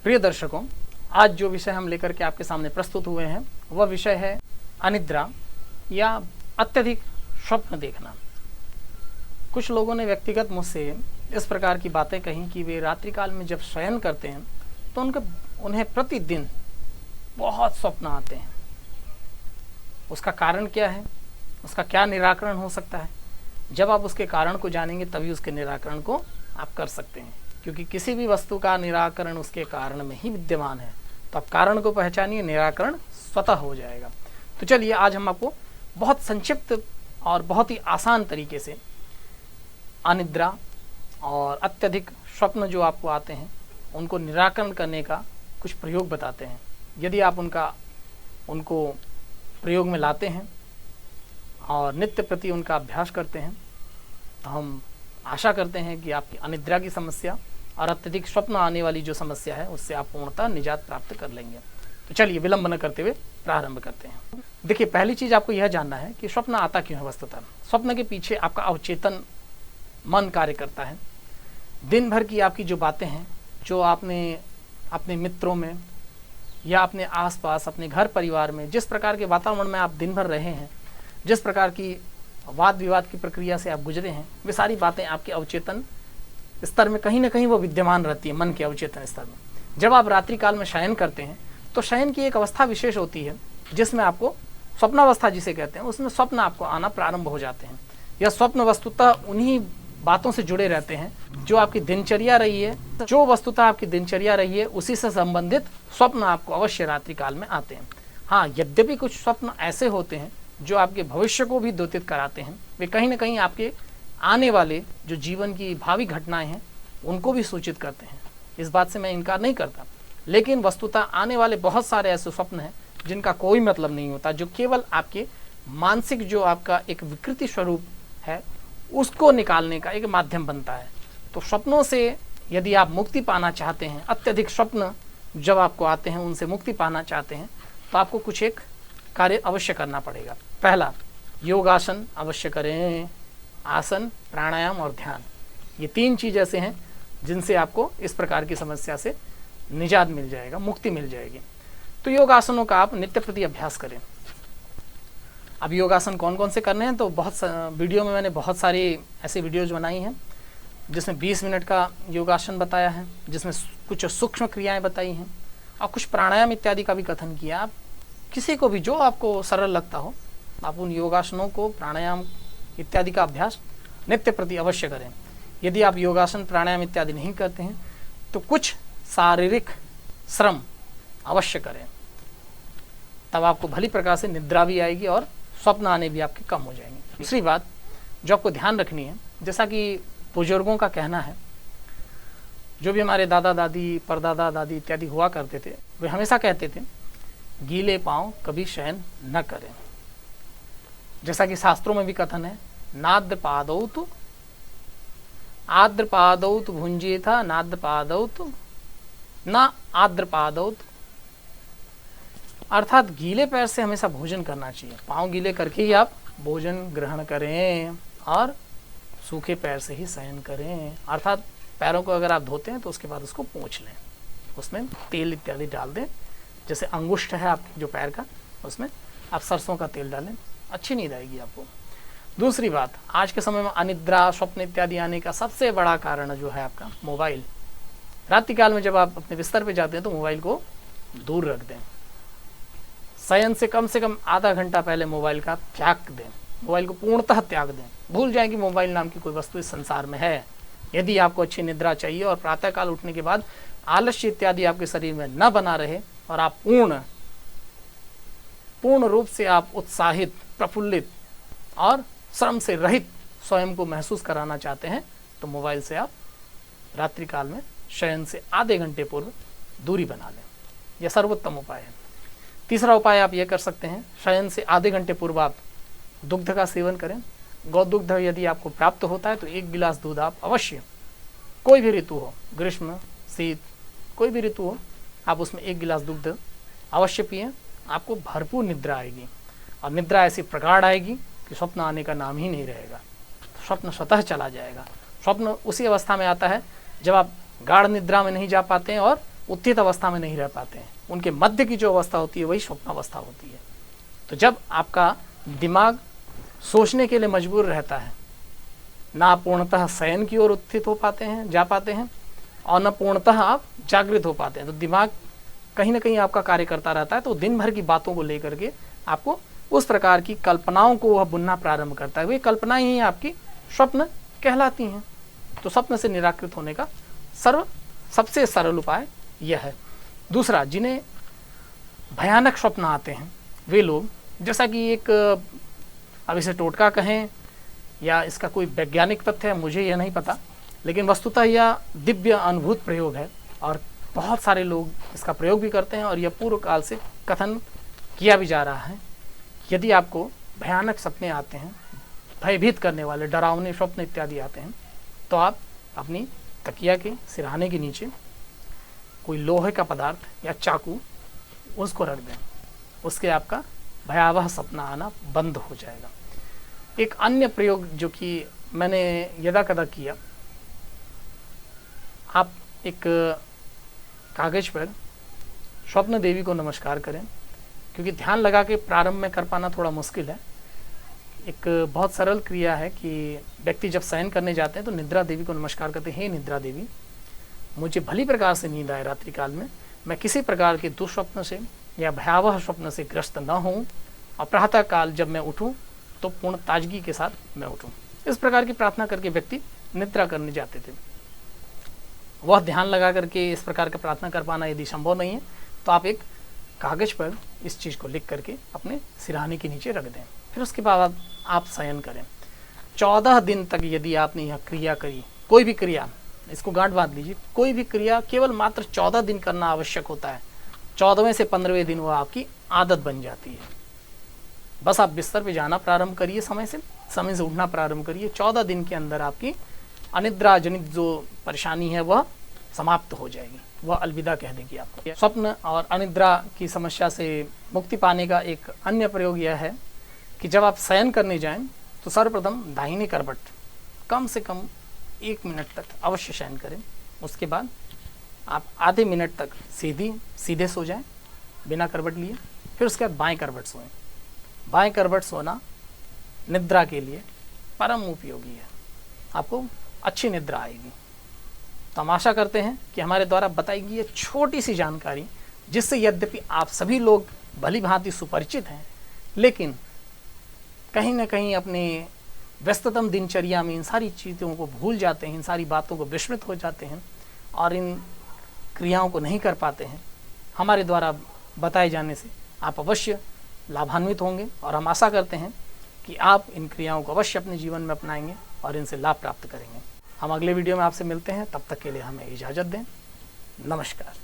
प्रिय दर्शकों, आज जो विषय हम लेकर के आपके सामने प्रस्तुत हुए हैं वह विषय है अनिद्रा या अत्यधिक स्वप्न देखना। कुछ लोगों ने व्यक्तिगत मुझसे इस प्रकार की बातें कही कि वे रात्रि काल में जब शयन करते हैं तो उन्हें प्रतिदिन बहुत स्वप्न आते हैं। उसका कारण क्या है, उसका क्या निराकरण हो सकता है? जब आप उसके कारण को जानेंगे तभी उसके निराकरण को आप कर सकते हैं, क्योंकि किसी भी वस्तु का निराकरण उसके कारण में ही विद्यमान है। तो आप कारण को पहचानिए, निराकरण स्वतः हो जाएगा। तो चलिए, आज हम आपको बहुत संक्षिप्त और बहुत ही आसान तरीके से अनिद्रा और अत्यधिक स्वप्न जो आपको आते हैं उनको निराकरण करने का कुछ प्रयोग बताते हैं। यदि आप उनको प्रयोग में लाते हैं और नित्य प्रति उनका अभ्यास करते हैं तो हम आशा करते हैं कि आपकी अनिद्रा की समस्या और अत्यधिक स्वप्न आने वाली जो समस्या है उससे आप पूर्णतः निजात प्राप्त कर लेंगे। तो चलिए, विलंब न करते हुए प्रारंभ करते हैं। देखिए, पहली चीज़ आपको यह जानना है कि स्वप्न आता क्यों है। वस्तुतः स्वप्न के पीछे आपका अवचेतन मन कार्य करता है। दिन भर की आपकी जो बातें हैं, जो आपने अपने मित्रों में या अपने आसपास अपने घर परिवार में जिस प्रकार के वातावरण में आप दिन भर रहे हैं, जिस प्रकार की वाद विवाद की प्रक्रिया से आप गुजरे हैं, वे सारी बातें आपके अवचेतन स्तर में कहीं ना कहीं वो विद्यमान रहती है, मन के अवचेतन स्तर में। जब आप रात्रि काल में शयन करते हैं तो शयन की एक अवस्था विशेष होती है जिसमें आपको स्वप्नावस्था जिसे कहते हैं, उसमें स्वप्न आपको आना प्रारंभ हो जाते हैं। यह स्वप्न वस्तुतः उन्हीं बातों से जुड़े रहते हैं जो आपकी दिनचर्या रही है। जो वस्तुतः आपकी दिनचर्या रही है उसी से संबंधित स्वप्न आपको अवश्य रात्रि काल में आते हैं। हाँ, यद्यपि कुछ स्वप्न ऐसे होते हैं जो आपके भविष्य को भी द्योतित कराते हैं। वे कहीं ना कहीं आपके आने वाले जो जीवन की भावी घटनाएं हैं उनको भी सूचित करते हैं। इस बात से मैं इनकार नहीं करता, लेकिन वस्तुतः आने वाले बहुत सारे ऐसे स्वप्न हैं जिनका कोई मतलब नहीं होता, जो केवल आपके मानसिक जो आपका एक विकृति स्वरूप है उसको निकालने का एक माध्यम बनता है। तो स्वप्नों से यदि आप मुक्ति पाना चाहते हैं, अत्यधिक स्वप्न जब आपको आते हैं उनसे मुक्ति पाना चाहते हैं, तो आपको कुछ एक कार्य अवश्य करना पड़ेगा। पहला, योगासन अवश्य करें। आसन, प्राणायाम और ध्यान, ये तीन चीज़ ऐसे हैं जिनसे आपको इस प्रकार की समस्या से निजात मिल जाएगा, मुक्ति मिल जाएगी। तो योगासनों का आप नित्य प्रति अभ्यास करें। अब योगासन कौन कौन से करने हैं, तो बहुत वीडियो में मैंने बहुत सारी ऐसी वीडियोज बनाई हैं जिसमें 20 मिनट का योगासन बताया है, जिसमें कुछ सूक्ष्म क्रियाएं बताई हैं और कुछ प्राणायाम इत्यादि का भी कथन किया। आप किसी को भी जो आपको सरल लगता हो, आप उन योगासनों को, प्राणायाम इत्यादि का अभ्यास नित्य प्रति अवश्य करें। यदि आप योगासन, प्राणायाम इत्यादि नहीं करते हैं तो कुछ शारीरिक श्रम अवश्य करें, तब आपको भली प्रकार से निद्रा भी आएगी और स्वप्न आने भी आपके कम हो जाएंगे। दूसरी बात जो आपको ध्यान रखनी है, जैसा कि बुजुर्गों का कहना है, जो भी हमारे दादा दादी, परदादा दादी इत्यादि हुआ करते थे, वे हमेशा कहते थे गीले पांव कभी शयन न करें। जैसा कि शास्त्रों में भी कथन है, नाद्र पादौ तु आद्र पादौ तु भुंजेथा नाद्र पादौ तु ना आद्र पादौ तु, अर्थात गीले पैर से हमेशा भोजन करना चाहिए। पांव गीले करके ही आप भोजन ग्रहण करें और सूखे पैर से ही शयन करें। अर्थात पैरों को अगर आप धोते हैं तो उसके बाद उसको पोंछ लें, उसमें तेल इत्यादि डाल दें। जैसे अंगुष्ठ है आपके जो पैर का, उसमें आप सरसों का तेल डालें, अच्छी नींद आएगी आपको। दूसरी बात, आज के समय में अनिद्रा, स्वप्न इत्यादि आने का सबसे बड़ा कारण जो है आपका मोबाइल। रात्रि काल में जब आप अपने बिस्तर पे जाते हैं तो मोबाइल को दूर रख दें। शयन से कम आधा घंटा पहले मोबाइल का त्याग दें, मोबाइल को पूर्णतः त्याग दें। भूल जाएं कि मोबाइल नाम की कोई वस्तु इस संसार में है। यदि आपको अच्छी निद्रा चाहिए और प्रातःकाल उठने के बाद आलस्य इत्यादि आपके शरीर में न बना रहे और आप पूर्ण रूप से आप उत्साहित, प्रफुल्लित और श्रम से रहित स्वयं को महसूस कराना चाहते हैं, तो मोबाइल से आप रात्रि काल में शयन से आधे घंटे पूर्व दूरी बना लें। यह सर्वोत्तम उपाय है। तीसरा उपाय आप यह कर सकते हैं, शयन से आधे घंटे पूर्व आप दुग्ध का सेवन करें। गौ दुग्ध यदि आपको प्राप्त होता है तो 1 गिलास दूध आप अवश्य, कोई भी ऋतु हो, ग्रीष्म, शीत, कोई भी ऋतु हो, आप उसमें 1 गिलास दुग्ध अवश्य पिएं। आपको भरपूर निद्रा आएगी और निद्रा ऐसी प्रगाढ़ आएगी कि स्वप्न आने का नाम ही नहीं रहेगा। स्वप्न स्वतः चला जाएगा। स्वप्न उसी अवस्था में आता है जब आप गाढ़ निद्रा में नहीं जा पाते हैं और उत्थित अवस्था में नहीं रह पाते हैं। उनके मध्य की जो अवस्था होती है वही स्वप्नावस्था होती है। तो जब आपका दिमाग सोचने के लिए मजबूर रहता है, ना आप पूर्णतः शयन की ओर उत्थित हो पाते हैं, जा पाते हैं, और न पूर्णतः आप जागृत हो पाते हैं, तो दिमाग कहीं ना कहीं आपका कार्य करता रहता है। तो दिन भर की बातों को लेकर के आपको उस प्रकार की कल्पनाओं को वह बुनना प्रारंभ करता है। वे कल्पनाएं ही आपकी स्वप्न कहलाती हैं। तो स्वप्न से निराकृत होने का सबसे सरल उपाय यह है। दूसरा, जिन्हें भयानक स्वप्न आते हैं वे लोग, जैसा कि एक, अब इसे टोटका कहें या इसका कोई वैज्ञानिक तथ्य है मुझे यह नहीं पता, लेकिन वस्तुतः यह दिव्य अनुभूत प्रयोग है और बहुत सारे लोग इसका प्रयोग भी करते हैं और यह पूर्व काल से कथन किया भी जा रहा है। यदि आपको भयानक सपने आते हैं, भयभीत करने वाले डरावने स्वप्न इत्यादि आते हैं, तो आप अपनी तकिया के सिरहाने के नीचे कोई लोहे का पदार्थ या चाकू उसको रख दें, उसके आपका भयावह सपना आना बंद हो जाएगा। एक अन्य प्रयोग जो कि मैंने यदा कदा किया, आप एक कागज पर स्वप्न देवी को नमस्कार करें, क्योंकि ध्यान लगा के प्रारंभ में कर पाना थोड़ा मुश्किल है। एक बहुत सरल क्रिया है कि व्यक्ति जब शयन करने जाते हैं तो निद्रा देवी को नमस्कार करते हैं, हे निद्रा देवी, मुझे भली प्रकार से नींद आए रात्रि काल में, मैं किसी प्रकार के दुस्वप्न से या भयावह स्वप्न से ग्रस्त न हूँ, और प्रातः काल जब मैं उठूँ तो पूर्ण ताजगी के साथ मैं उठूँ। इस प्रकार की प्रार्थना करके व्यक्ति निद्रा करने जाते थे। वह ध्यान लगा करके इस प्रकार का प्रार्थना कर पाना यदि संभव नहीं है तो आप एक कागज पर इस चीज़ को लिख करके अपने सिरहाने के नीचे रख दें। फिर उसके बाद आप शयन करें। 14 दिन तक यदि आपने यह क्रिया करी, कोई भी क्रिया, इसको गांठ बांध लीजिए, कोई भी क्रिया केवल मात्र 14 दिन करना आवश्यक होता है। 14वें से 15वें दिन वह आपकी आदत बन जाती है। बस आप बिस्तर पे जाना प्रारंभ करिए, समय से उठना प्रारंभ करिए। 14 दिन के अंदर आपकी अनिद्रा जनित जो परेशानी है वह समाप्त हो जाएगी, वह अलविदा कह देगी आपको। स्वप्न और अनिद्रा की समस्या से मुक्ति पाने का एक अन्य प्रयोग यह है कि जब आप शयन करने जाएं तो सर्वप्रथम दाहिनी करवट कम से कम 1 मिनट तक अवश्य शयन करें। उसके बाद आप आधे मिनट तक सीधे सो जाएं बिना करवट लिए। फिर उसके बाद बाएं करवट सोएं। बाएं करवट सोना निद्रा के लिए परम उपयोगी है, आपको अच्छी निद्रा आएगी। तो हम आशा करते हैं कि हमारे द्वारा बताई गई ये छोटी सी जानकारी, जिससे यद्यपि आप सभी लोग भली भांति सुपरिचित हैं, लेकिन कहीं ना कहीं अपने व्यस्ततम दिनचर्या में इन सारी चीज़ों को भूल जाते हैं, इन सारी बातों को विस्मृत हो जाते हैं और इन क्रियाओं को नहीं कर पाते हैं। हमारे द्वारा बताए जाने से आप अवश्य लाभान्वित होंगे और हम आशा करते हैं कि आप इन क्रियाओं को अवश्य अपने जीवन में अपनाएंगे और इनसे लाभ प्राप्त करेंगे। हम अगले वीडियो में आपसे मिलते हैं, तब तक के लिए हमें इजाज़त दें। नमस्कार।